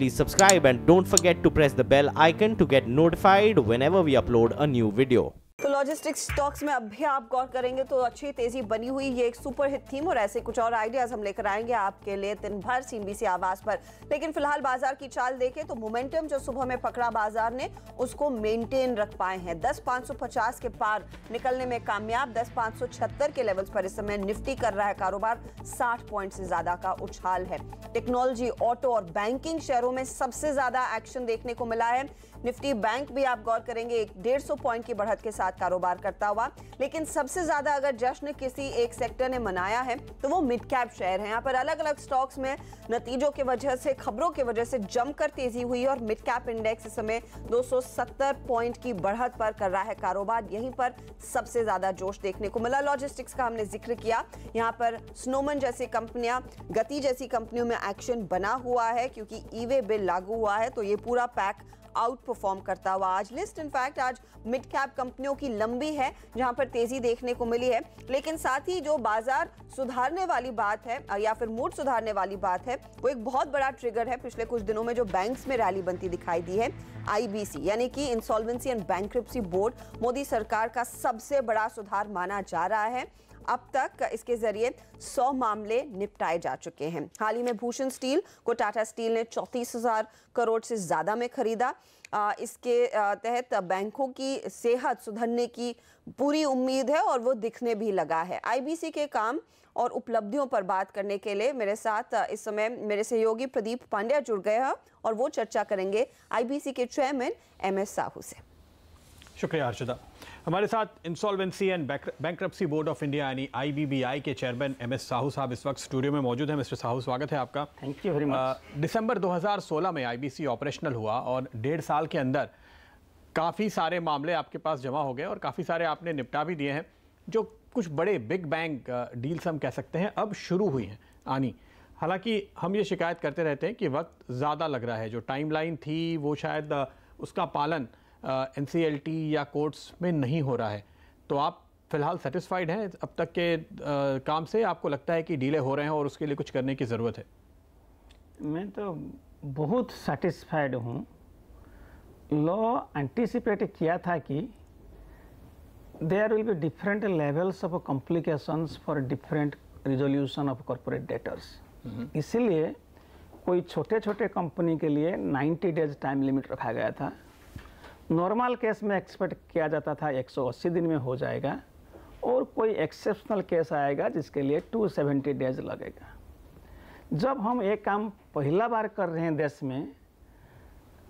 please subscribe and don't forget to press the bell icon to get notified whenever we upload a new video. तो logistics stocks में अब भी आप गौर करेंगे तो अच्छी तेजी बनी हुई, ये एक सुपर हिट थीम और ऐसे कुछ और आइडियाज हम लेकर आएंगे आपके लिए दिन भर सीएनबीसी आवाज पर। लेकिन फिलहाल बाजार की चाल देखें तो मोमेंटम जो सुबह में पकड़ा बाजार ने उसको मेंटेन रख पाए हैं। 10,550 के पार निकलने में कामयाब। 10,576 के लेवल्स पर इस समय निफ्टी कर रहा है कारोबार। 60 पॉइंट से ज्यादा का उछाल है। टेक्नोलॉजी, ऑटो और बैंकिंग शेयरों में सबसे ज्यादा एक्शन देखने को मिला है। निफ्टी बैंक भी आप गौर करेंगे 150 पॉइंट की बढ़त के साथ कारोबार करता हुआ। लेकिन सबसे ज्यादा अगर जश्न किसी एक सेक्टर ने मनाया है तो वो मिड कैप शेयर है। यहाँ पर अलग अलग स्टॉक्स में नतीजों की वजह से, खबरों की वजह से जमकर तेजी हुई और मिड कैप इंडेक्स इस समय 270 पॉइंट की बढ़त पर कर रहा है कारोबार। यहीं पर सबसे ज्यादा जोश देखने को मिला। लॉजिस्टिक्स का हमने जिक्र किया, यहाँ पर स्नोमैन जैसी कंपनियां, गति जैसी कंपनियों में एक्शन बना हुआ है क्योंकि ई-वे बिल लागू हुआ है, तो ये पूरा पैक आउट परफॉर्म करता हुआ आज लिस्ट इनफैक्ट आज मिड कैप कंपनियों की लंबी है जहां पर तेजी देखने को मिली है। लेकिन साथ ही जो बाजार सुधारने वाली बात है या फिर मूड सुधारने वाली बात है वो एक बहुत बड़ा ट्रिगर है पिछले कुछ दिनों में जो बैंक्स में रैली बनती दिखाई दी है। आईबीसी यानी कि insolvency and bankruptcy board Modi सरकार का सबसे बड़ा सुधार माना जा रहा है। अब तक इसके जरिए 100 मामले निपटाए जा चुके हैं। हाल ही में भूषण स्टील को टाटा स्टील ने 34,000 करोड़ से ज्यादा में खरीदा। इसके तहत बैंकों की सेहत सुधरने की पूरी उम्मीद है और वो दिखने भी लगा है। आईबीसी के काम और उपलब्धियों पर बात करने के लिए मेरे साथ इस समय मेरे सहयोगी प्रदीप पांड्या जुड़ गए हैं और वो चर्चा करेंगे आईबीसी के चेयरमैन एमएस साहू से। शुक्रिया हर्षदा। हमारे साथ insolvency and bankruptcy board of India यानी आईबीबीआई के चेयरमैन एमएस साहू साहब इस वक्त स्टूडियो में मौजूद हैं। मिस्टर साहू, स्वागत है आपका। Thank you very much. दिसंबर 2016 में आईबीसी ऑपरेशनल हुआ और 1.5 साल के अंदर काफ़ी सारे मामले आपके पास जमा हो गए और काफ़ी सारे आपने निपटा भी दिए हैं। जो कुछ बड़े बिग बैंग डील्स हम कह सकते हैं अब शुरू हुई हैं आनी। हालांकि हम ये शिकायत करते रहते हैं कि वक्त ज़्यादा लग रहा है, जो टाइमलाइन थी वो शायद उसका पालन एनसीएलटी या कोर्ट्स में नहीं हो रहा है। तो आप फिलहाल सेटिस्फाइड हैं अब तक के काम से? आपको लगता है कि डीले हो रहे हैं और उसके लिए कुछ करने की ज़रूरत है? मैं तो बहुत सेटिस्फाइड हूँ। लॉ एंटिसिपेट किया था कि there will be different levels of complications for different resolution of corporate debtors. इसीलिए कोई छोटे छोटे कंपनी के लिए 90 डेज टाइम लिमिट रखा गया था। नॉर्मल केस में एक्सपेक्ट किया जाता था 180 दिन में हो जाएगा और कोई एक्सेप्शनल केस आएगा जिसके लिए 270 डेज लगेगा। जब हम एक काम पहला बार कर रहे हैं देश में,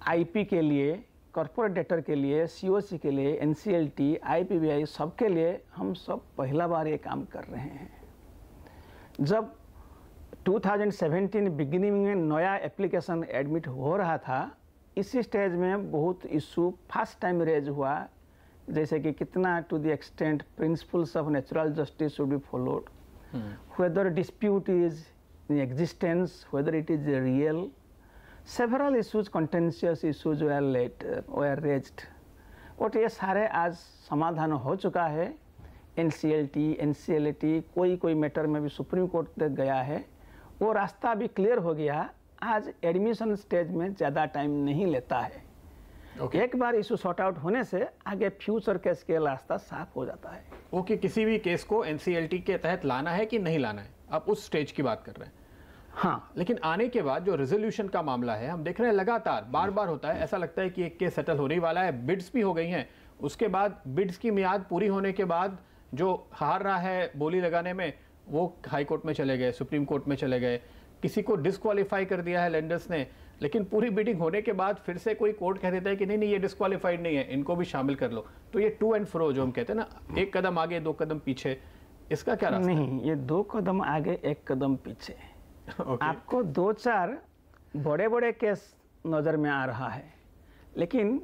आईपी के लिए, कॉर्पोरेट डेटर के लिए, सीओसी के लिए, एनसीएलटी, आईपीबीआई, सबके लिए हम सब पहला बार ये काम कर रहे हैं। जब 2017 बिगिनिंग में नया एप्लीकेशन एडमिट हो रहा था, इसी स्टेज में बहुत इशू फर्स्ट टाइम रेज हुआ, जैसे कि कितना to the extent principles of natural justice should be followed, whether dispute is in existence, whether it is real. Several issues, contentious issues were raised और ये सारे आज समाधान हो चुका है। एनसीएलटी, एनसीएलटी कोई मैटर में भी सुप्रीम कोर्ट तक गया है, वो रास्ता भी क्लियर हो गया। आज एडमिशन स्टेज में ज़्यादा टाइम नहीं लेता है। एक बार इशू सॉर्ट आउट होने से आगे फ्यूचर केस के रास्ता साफ हो जाता है। किसी भी केस को एनसीएलटी के तहत लाना है कि नहीं लाना है, आप उस स्टेज की बात कर रहे हैं। हाँ, लेकिन आने के बाद जो रेजोल्यूशन का मामला है, हम देख रहे हैं लगातार बार बार होता है। ऐसा लगता है कि एक केस सेटल होने वाला है, बिड्स भी हो गई हैं, उसके बाद बिड्स की मियाद पूरी होने के बाद जो हार रहा है बोली लगाने में वो हाई कोर्ट में चले गए, सुप्रीम कोर्ट में चले गए, किसी को डिस्क्वालीफाई कर दिया है लेंडर्स ने। लेकिन पूरी बिडिंग होने के बाद फिर से कोई कोर्ट कह देता है कि नहीं ये डिस्क्वालीफाइड नहीं है, इनको भी शामिल कर लो। तो ये टू एंड फ्रो जो हम कहते हैं ना, एक कदम आगे 2 कदम पीछे, इसका क्या रास्ता? नहीं, ये 2 कदम आगे 1 कदम पीछे। आपको 2-4 बड़े बड़े केस नज़र में आ रहा है, लेकिन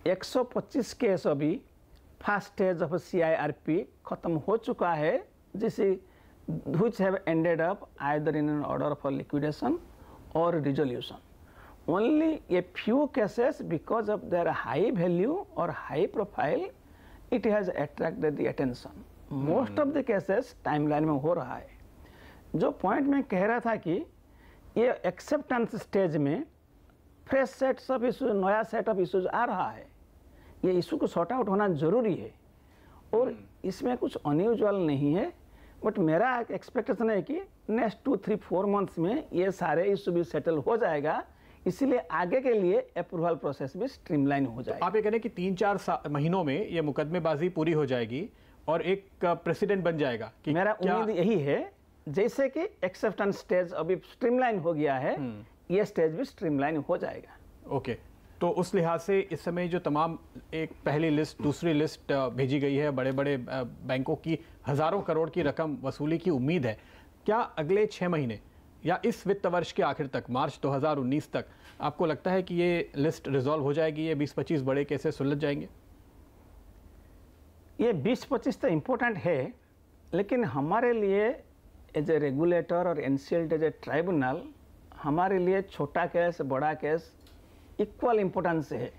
125 केस अभी फर्स्ट स्टेज ऑफ CIRP खत्म हो चुका है, जिसे which have ended up either in an order for liquidation or resolution. Only a few cases, because of their high value or high profile, it has attracted the attention. Most of the cases timeline में हो रहा है। जो point मैं कह रहा था कि ये एक्सेप्टेंस स्टेज में फ्रेश सेट्स ऑफ इशूज, नया सेट ऑफ इशूज आ रहा है। ये इशू को सॉर्ट आउट होना जरूरी है और इसमें कुछ अनयूजुअल नहीं है। बट मेरा एक्सपेक्टेशन है कि नेक्स्ट 2-3-4 मंथ्स में ये सारे इशू भी सेटल हो जाएगा, इसीलिए आगे के लिए अप्रूवल प्रोसेस भी स्ट्रीमलाइन हो जाएगा। आप ये कह रहे हैं कि 3-4 महीनों में ये मुकदमेबाजी पूरी हो जाएगी और एक प्रेसिडेंट बन जाएगा कि मेरा उम्मीद यही है, जैसे कि एक्सेप्टेंस स्टेज अभी स्ट्रीमलाइन हो गया है, ये स्टेज भी स्ट्रीमलाइन हो जाएगा। ओके, तो उस लिहाज से इस समय जो तमाम एक पहली लिस्ट, दूसरी लिस्ट भेजी गई है, बड़े बड़े बैंकों की हज़ारों करोड़ की रकम वसूली की उम्मीद है, क्या अगले 6 महीने या इस वित्त वर्ष के आखिर तक, मार्च 2019 तक, आपको लगता है कि ये लिस्ट रिजॉल्व हो जाएगी, ये 20-25 बड़े केसेस सुलझ जाएंगे? ये 20-25 तो इम्पोर्टेंट है, लेकिन हमारे लिए एज ए रेगुलेटर और एनसीएलटी एज ए ट्राइब्यूनल, हमारे लिए छोटा केस बड़ा केस इक्वल इम्पोर्टेंस है।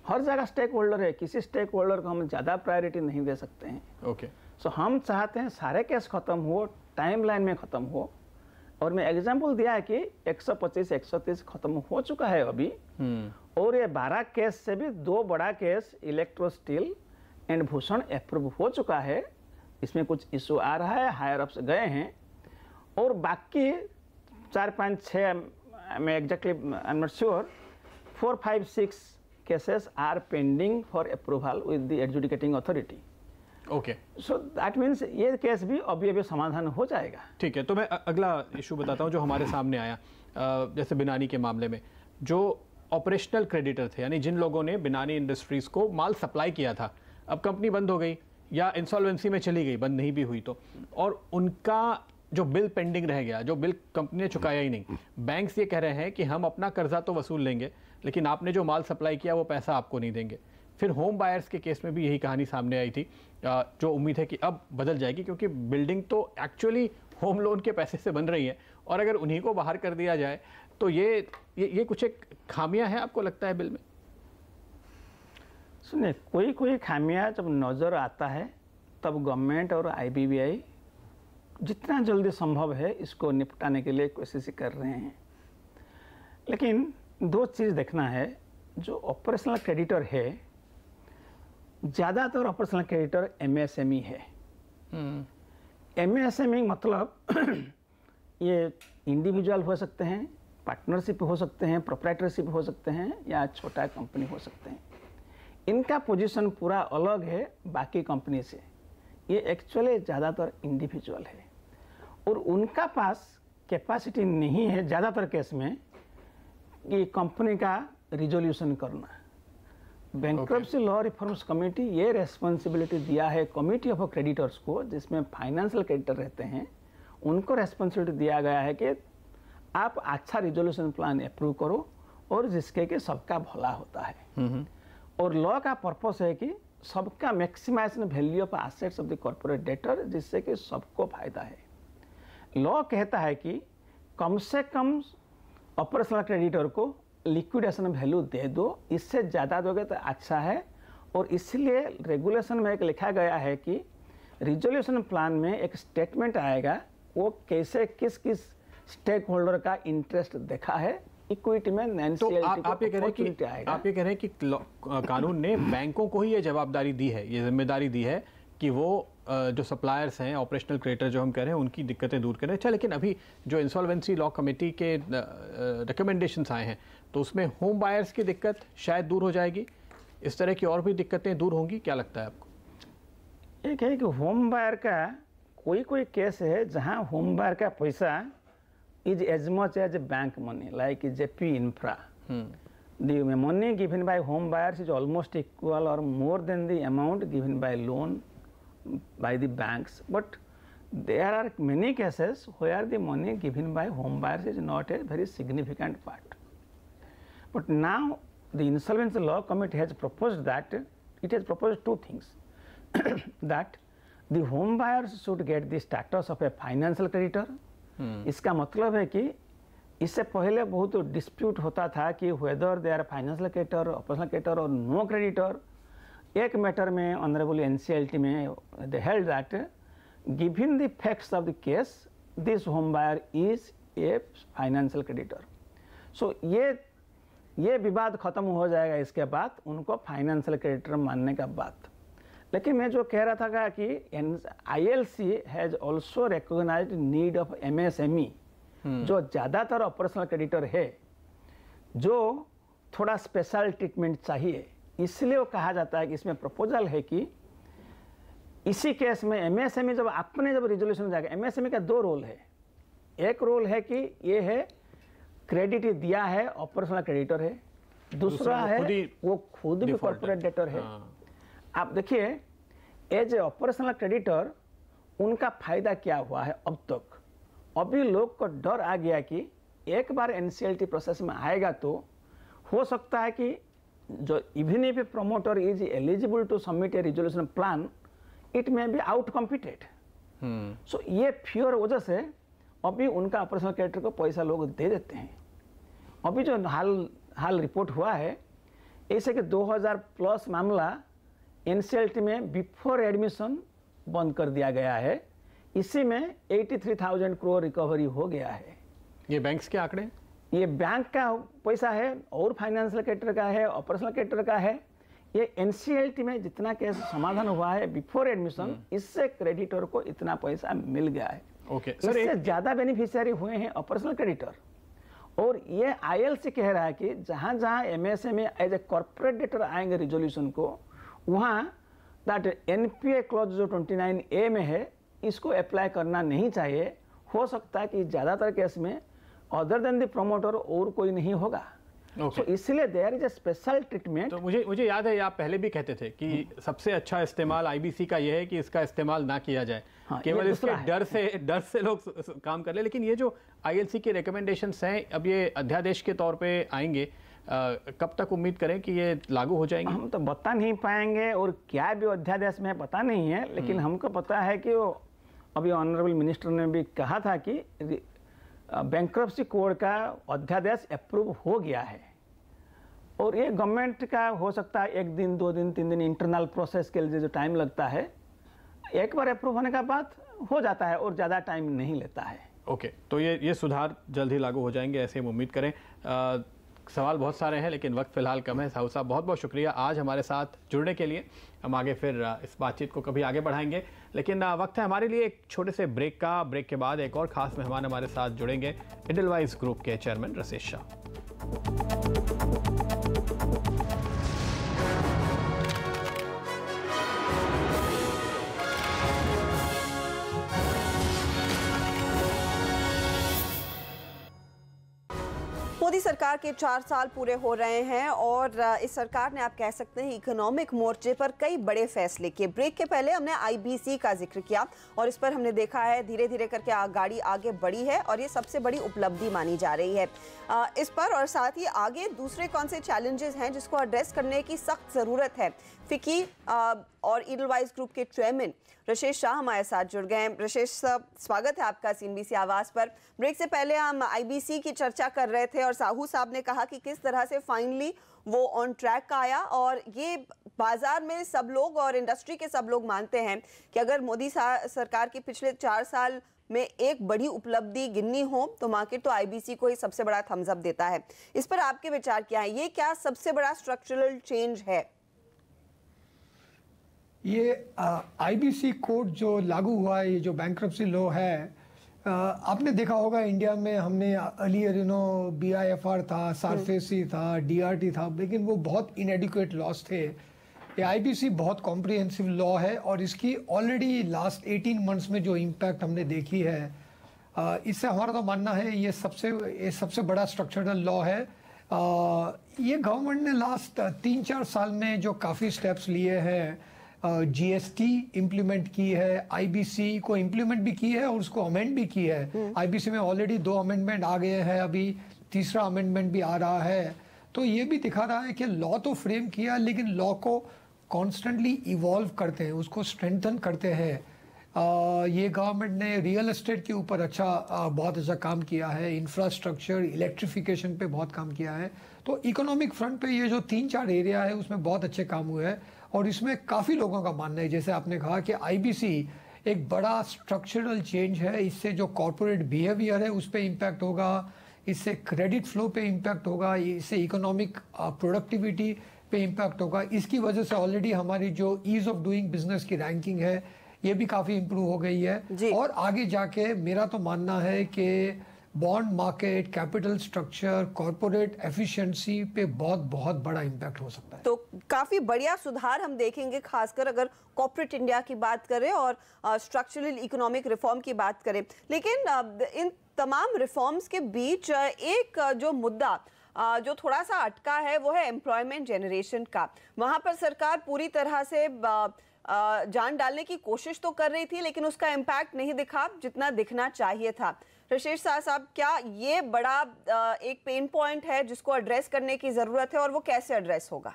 हर जगह स्टेक होल्डर है, किसी स्टेक होल्डर को हम ज़्यादा प्रायोरिटी नहीं दे सकते हैं। ओके, सो हम चाहते हैं सारे केस ख़त्म हो, टाइमलाइन में ख़त्म हो। और मैं एग्जांपल दिया है कि 125-130 खत्म हो चुका है अभी, और ये 12 केस से भी 2 बड़ा case electro steel and Bhushan approve हो चुका है। इसमें कुछ इशू आ रहा है, हायर अप्स गए हैं, और बाकी 4-5-6 मैं exactly I am not sure 4-5-6 cases are pending for approval with the adjudicating authority. Okay, so that means ये केस भी अभी समाधान हो जाएगा। ठीक है, तो मैं अगला इशू बताता हूँ जो हमारे सामने आया। जैसे बिनानी के मामले में जो ऑपरेशनल क्रेडिटर थे, यानी जिन लोगों ने बिनानी इंडस्ट्रीज को माल सप्लाई किया था, अब कंपनी बंद हो गई या इंसॉल्वेंसी में चली गई, बंद नहीं भी हुई तो, और उनका जो बिल पेंडिंग रह गया, जो बिल कंपनी ने चुकाया ही नहीं, बैंक्स ये कह रहे हैं कि हम अपना कर्जा तो वसूल लेंगे, लेकिन आपने जो माल सप्लाई किया वो पैसा आपको नहीं देंगे। फिर होम बायर्स के केस में भी यही कहानी सामने आई थी, जो उम्मीद है कि अब बदल जाएगी, क्योंकि बिल्डिंग तो एक्चुअली होम लोन के पैसे से बन रही है, और अगर उन्हीं को बाहर कर दिया जाए तो ये कुछ एक खामियां हैं, आपको लगता है बिल में? सुनिए, कोई खामियां जब नज़र आता है तब गवर्नमेंट और IBBI जितना जल्दी संभव है इसको निपटाने के लिए कोशिश कर रहे हैं। लेकिन 2 चीज़ देखना है, जो ऑपरेशनल क्रेडिटर है, ज़्यादातर ऑपरेशनल क्रेडिटर MSME है। MSME मतलब ये इंडिविजुअल हो सकते हैं, पार्टनरशिप हो सकते हैं, प्रोप्राइटरशिप हो सकते हैं, या छोटा कंपनी हो सकते हैं। इनका पोजीशन पूरा अलग है बाकी कंपनी से। ये एक्चुअली ज़्यादातर इंडिविजुअल है और उनका पास कैपेसिटी नहीं है ज़्यादातर केस में कि कंपनी का रिजोल्यूशन करना। बैंक्रप्सी लॉ रिफॉर्म्स कमेटी ये रेस्पॉन्सिबिलिटी दिया है कमिटी ऑफ क्रेडिटर्स को, जिसमें फाइनेंशियल क्रेडिटर रहते हैं, उनको रेस्पॉन्सिबिलिटी दिया गया है कि आप अच्छा रिजोल्यूशन प्लान अप्रूव करो और जिसके कि सबका भला होता है। और लॉ का पर्पस है कि सबका maximisation value of assets of the corporate debtor, जिससे कि सबको फायदा है। लॉ कहता है कि कम से कम ऑपरेशनल क्रेडिटर को लिक्विडेशन वैल्यू दे दो, इससे ज़्यादा दोगे तो अच्छा है। और इसलिए रेगुलेशन में एक लिखा गया है कि रिजोल्यूशन प्लान में एक स्टेटमेंट आएगा, वो कैसे किस किस स्टेक होल्डर का इंटरेस्ट देखा है, इक्विटी में तो आप ये कह रहे हैं कि कानून ने बैंकों को ही ये जवाबदारी दी है, ये जिम्मेदारी दी है कि वो जो सप्लायर्स हैं, ऑपरेशनल क्रेडिटर जो हम कह रहे हैं, उनकी दिक्कतें दूर करें। अच्छा, लेकिन अभी जो इंसॉल्वेंसी लॉ कमेटी के रिकमेंडेशंस आए हैं, तो उसमें होम बायर्स की दिक्कत शायद दूर हो जाएगी, इस तरह की और भी दिक्कतें दूर होंगी, क्या लगता है आपको? एक है कि होम बायर का कोई केस है जहां होम बायर का पैसा is as much as bank money, like JP Infra. The money given by home buyers is almost equal or more than the amount given by loan by the banks. But there are many cases where the money given by home buyers is not a very significant part. But now the Insolvency Law Committee has proposed that, it has proposed 2 things. That the home buyers should get the status of a financial creditor. इसका मतलब है कि इससे पहले बहुत dispute होता था कि whether they are financial creditor, operational creditor और नो क्रेडिटर। एक मैटर में ऑनरेबल NCLT में they held that given the facts of the case this home buyer is a financial creditor. So ये ये विवाद खत्म हो जाएगा इसके बाद उनको फाइनेंशियल क्रेडिटर मानने का बात। लेकिन मैं जो कह रहा था कि ILC has also recognised need of MSME, जो ज़्यादातर ऑपरेशनल क्रेडिटर है जो थोड़ा स्पेशल ट्रीटमेंट चाहिए, इसलिए वो कहा जाता है कि इसमें प्रपोजल है कि इसी केस में MSME जब रिजोल्यूशन जाएगा, MSME का 2 रोल है। एक रोल है कि ये है क्रेडिट दिया है, ऑपरेशनल क्रेडिटर है, दूसरा है वो खुद भी कॉर्पोरेट डेटर है। आप देखिए एज ए ऑपरेशनल क्रेडिटर उनका फायदा क्या हुआ है अब तक। अभी लोग को डर आ गया कि एक बार NCLT प्रोसेस में आएगा तो हो सकता है कि जो even if a promoter is eligible to submit a resolution plan, it may be outcompeted. So ये फियर वजह से अभी उनका ऑपरेशनल क्रेडिटर को पैसा लोग दे देते हैं। अभी जो हाल रिपोर्ट हुआ है ऐसे कि 2000 प्लस मामला NCLT में बिफोर एडमिशन बंद कर दिया गया है। इसी में 83,000 करोड़ रिकवरी हो गया है। ये बैंक्स के आंकड़े, ये बैंक का पैसा है और फाइनेंशियल क्रेडिटर का है, ऑपरेशनल क्रेडिटर का है। ये NCLT में जितना केस समाधान हुआ है बिफोर एडमिशन, इससे क्रेडिटर को इतना पैसा मिल गया है। ओके इससे ज्यादा बेनिफिशियरी हुए हैं ऑपरेशनल क्रेडिटर। और ये ILC कह रहा है कि जहां जहां MSME as a corporate debtor आएंगे रिजोल्यूशन को, वहां दैट NPA क्लॉज जो 29A में है इसको अप्लाई करना नहीं चाहिए। हो सकता है कि ज़्यादातर केस में अदर देन द प्रमोटर और कोई नहीं होगा। Okay. So, इसलिए there is a special treatment. तो मुझे याद है आप पहले भी कहते थे कि सबसे अच्छा इस्तेमाल IBC का यह है कि इसका इस्तेमाल ना किया जाए। केवल इसके डर से लोग काम कर ले। लेकिन ये जो ILC के रिकमेंडेशंस हैं अब ये अध्यादेश के तौर पे आएंगे, कब तक उम्मीद करें कि ये लागू हो जाएंगे? हम तो बता नहीं पाएंगे और क्या भी अध्यादेश में पता नहीं है, लेकिन हमको पता है कि वो अभी ऑनरेबल मिनिस्टर ने भी कहा था कि बैंक्रप्सी कोड का अध्यादेश अप्रूव हो गया है। और ये गवर्नमेंट का हो सकता है 1 दिन 2 दिन 3 दिन इंटरनल प्रोसेस के लिए जो टाइम लगता है, एक बार अप्रूव होने का बाद हो जाता है और ज़्यादा टाइम नहीं लेता है। ओके, तो ये सुधार जल्द ही लागू हो जाएंगे ऐसे हम उम्मीद करें। सवाल बहुत सारे हैं लेकिन वक्त फिलहाल कम है। साहू साहब बहुत बहुत शुक्रिया आज हमारे साथ जुड़ने के लिए। हम आगे फिर इस बातचीत को कभी आगे बढ़ाएंगे, लेकिन वक्त है हमारे लिए एक छोटे से ब्रेक का। ब्रेक के बाद एक और खास मेहमान हमारे साथ जुड़ेंगे, एडलवाइस ग्रुप के चेयरमैन रसेश शाह। मोदी सरकार के 4 साल पूरे हो रहे हैं और इस सरकार ने आप कह सकते हैं इकोनॉमिक मोर्चे पर कई बड़े फैसले किए। ब्रेक के पहले हमने IBC का जिक्र किया और इस पर हमने देखा है धीरे धीरे करके गाड़ी आगे बढ़ी है और ये सबसे बड़ी उपलब्धि मानी जा रही है इस पर। और साथ ही आगे दूसरे कौन से चैलेंजेस हैं जिसको एड्रेस करने की सख्त ज़रूरत है। फिकी और एडलवाइस ग्रुप के चेयरमैन रसेश शाह हमारे साथ जुड़ गए हैं। रसेश साहब, स्वागत है आपका CNBC आवाज़ पर। ब्रेक से पहले हम IBC की चर्चा कर रहे थे और साहू साहब ने कहा कि किस तरह से फाइनली वो ऑन ट्रैक आया और ये बाजार में सब लोग और इंडस्ट्री के सब लोग मानते हैं कि अगर मोदी सरकार की पिछले 4 साल में एक बड़ी उपलब्धि गिननी हो तो मार्केट तो IBC को ही सबसे बड़ा थम्स अप देता है। इस पर आपके विचार क्या है? ये क्या सबसे बड़ा स्ट्रक्चरल चेंज है? ये IBC कोड जो लागू हुआ है, ये जो बैंक्रप्सी लॉ है, आपने देखा होगा इंडिया में हमने अर्लियर BIFR था, सरफेसी था, DRT था, लेकिन वो बहुत इनएडिक्वेट लॉस थे। ये IBC बहुत कॉम्प्रिहेंसिव लॉ है और इसकी ऑलरेडी लास्ट 18 मंथ्स में जो इम्पैक्ट हमने देखी है, इससे हमारा तो मानना है ये सबसे बड़ा स्ट्रक्चरल लॉ है। ये गवर्नमेंट ने लास्ट 3-4 साल में जो काफ़ी स्टेप्स लिए हैं, GST इम्प्लीमेंट की है, IBC को इम्प्लीमेंट भी की है और उसको अमेंड भी की है। IBC में ऑलरेडी 2 अमेंडमेंट आ गए हैं, अभी 3रा अमेंडमेंट भी आ रहा है। तो ये भी दिखा रहा है कि लॉ तो फ्रेम किया लेकिन लॉ को कॉन्स्टेंटली इवॉल्व करते हैं, उसको स्ट्रेंथन करते हैं। ये गवर्नमेंट ने रियल एस्टेट के ऊपर बहुत अच्छा काम किया है, इंफ्रास्ट्रक्चर, इलेक्ट्रिफिकेशन पे बहुत काम किया है। तो इकोनॉमिक फ्रंट पे ये जो 3-4 एरिया है उसमें बहुत अच्छे काम हुए हैं और इसमें काफ़ी लोगों का मानना है, जैसे आपने कहा कि IBC एक बड़ा स्ट्रक्चरल चेंज है। इससे जो कॉरपोरेट बिहेवियर है उस पर इम्पैक्ट होगा, इससे क्रेडिट फ्लो पे इम्पैक्ट होगा, इससे इकोनॉमिक प्रोडक्टिविटी पे इम्पैक्ट होगा। इसकी वजह से ऑलरेडी हमारी जो ईज ऑफ डूइंग बिजनेस की रैंकिंग है ये भी काफ़ी इम्प्रूव हो गई है। और आगे जाके मेरा तो मानना है कि bond market, capital structure, corporate efficiency पे बहुत बड़ा इम्पैक्ट हो सकता है। तो काफी बढ़िया सुधार हम देखेंगे, खासकर अगर कॉर्पोरेट इंडिया की बात करें और स्ट्रक्चरल इकोनॉमिक रिफॉर्म की बात करें। लेकिन इन तमाम रिफॉर्म्स के बीच एक जो मुद्दा जो थोड़ा सा अटका है वो है एम्प्लॉयमेंट जनरेशन का। वहां पर सरकार पूरी तरह से जान डालने की कोशिश तो कर रही थी, लेकिन उसका इम्पैक्ट नहीं दिखा जितना दिखना चाहिए था। रशीद शाह साहब, क्या ये बड़ा एक पेन पॉइंट है जिसको एड्रेस करने की जरूरत है और वो कैसे एड्रेस होगा?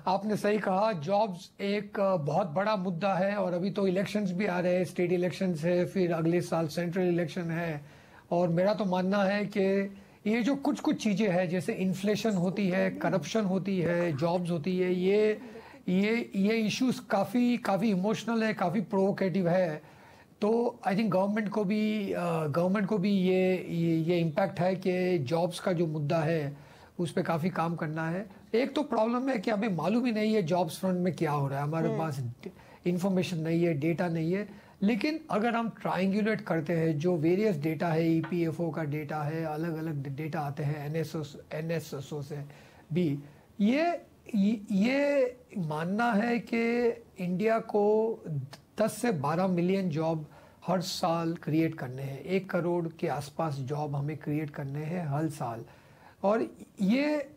आपने सही कहा, जॉब्स एक बहुत बड़ा मुद्दा है और अभी तो इलेक्शंस भी आ रहे हैं, स्टेट इलेक्शंस है, फिर अगले साल सेंट्रल इलेक्शन है। और मेरा तो मानना है कि ये जो कुछ चीज़ें हैं, जैसे इन्फ्लेशन होती है, करप्शन होती है, जॉब्स होती है, ये इश्यूज काफ़ी इमोशनल है, काफ़ी प्रोवोकेटिव है। तो आई थिंक गवर्नमेंट को भी ये इम्पैक्ट है कि जॉब्स का जो मुद्दा है उस पर काफ़ी काम करना है। एक तो प्रॉब्लम है कि हमें मालूम ही नहीं है जॉब्स फ्रंट में क्या हो रहा है, हमारे पास इंफॉर्मेशन नहीं है, डेटा नहीं है। लेकिन अगर हम ट्रायंगुलेट करते हैं जो वेरियस डेटा है, EPFO का डेटा है, अलग अलग डेटा आते हैं NSSO से भी, ये मानना है कि इंडिया को 10 से 12 मिलियन जॉब हर साल क्रिएट करने हैं। 1 करोड़ के आसपास जॉब हमें क्रिएट करने हैं हर साल। और ये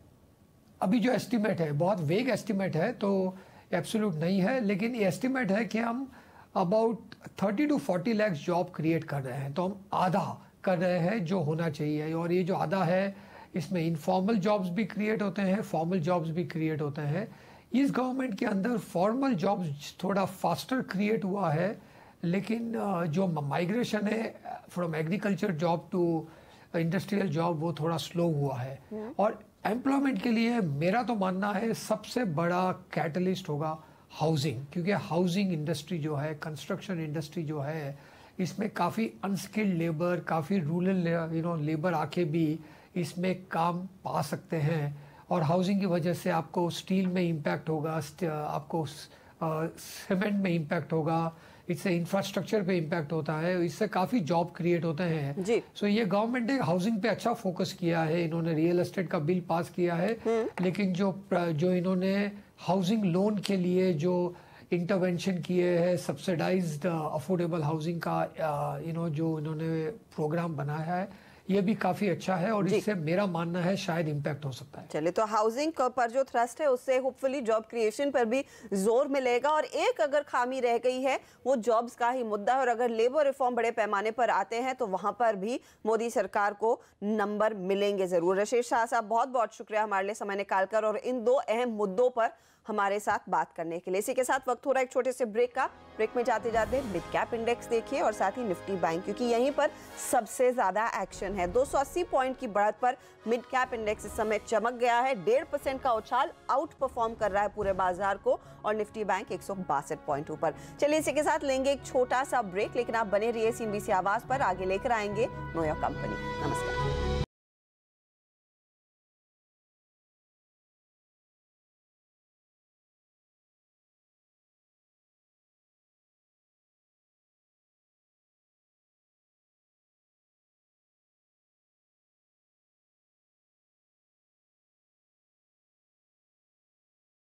अभी जो एस्टिमेट है बहुत वेग एस्टिमेट है, तो एब्सोल्यूट नहीं है, लेकिन ये एस्टिमेट है कि हम about 30 to 40 lakh job create कर रहे हैं। तो हम आधा कर रहे हैं जो होना चाहिए। और ये जो आधा है इसमें इनफॉर्मल जॉब्स भी क्रिएट होते हैं, फॉर्मल जॉब्स भी क्रिएट होते हैं। इस गवर्नमेंट के अंदर फॉर्मल जॉब्स थोड़ा फास्टर क्रिएट हुआ है, लेकिन जो माइग्रेशन है from agriculture job to industrial job वो थोड़ा स्लो हुआ है। और एम्प्लॉयमेंट के लिए मेरा तो मानना है सबसे बड़ा कैटलिस्ट होगा हाउसिंग, क्योंकि हाउसिंग इंडस्ट्री जो है, कंस्ट्रक्शन इंडस्ट्री जो है, इसमें काफ़ी अनस्किल्ड लेबर, काफ़ी रूरल लेबर आके भी इसमें काम पा सकते हैं। और हाउसिंग की वजह से आपको स्टील में इम्पैक्ट होगा, आपको सीमेंट में इम्पैक्ट होगा, इससे इंफ्रास्ट्रक्चर पे इम्पैक्ट होता है, इससे काफ़ी जॉब क्रिएट होते हैं। सो ये गवर्नमेंट ने हाउसिंग पे अच्छा फोकस किया है, इन्होंने रियल एस्टेट का बिल पास किया है। लेकिन जो इन्होंने हाउसिंग लोन के लिए जो इंटरवेंशन किए हैं, सब्सिडाइज्ड अफोर्डेबल हाउसिंग का जो इन्होंने प्रोग्राम बनाया है, ये भी काफी अच्छा है और इससे मेरा मानना है शायद इम्पैक्ट हो सकता है। चलिए, तो हाउसिंग पर जो थ्रस्ट है उससे होपफुली जॉब क्रिएशन पर भी जोर मिलेगा। और एक अगर खामी रह गई है वो जॉब्स का ही मुद्दा है। और अगर लेबर रिफॉर्म बड़े पैमाने पर आते हैं तो वहां पर भी मोदी सरकार को नंबर मिलेंगे जरूर। रशीद शाह साहब, बहुत बहुत शुक्रिया हमारे लिए समय निकालकर और इन 2 अहम मुद्दों पर हमारे साथ बात करने के लिए। इसी के साथ वक्त हो रहा है एक छोटे से ब्रेक का। ब्रेक में जाते जाते मिड कैप इंडेक्स देखिए और साथ ही निफ्टी बैंक, क्योंकि यहीं पर सबसे ज्यादा एक्शन है। 280 पॉइंट की बढ़त पर मिड कैप इंडेक्स इस समय चमक गया है। 1.5% का उछाल आउट परफॉर्म कर रहा है पूरे बाजार को और निफ्टी बैंक 162 पॉइंट ऊपर। चलिए, इसी के साथ लेंगे एक छोटा सा ब्रेक, लेकिन आप बने रहिए CNBC आवाज पर। आगे लेकर आएंगे नो योर कंपनी। नमस्कार।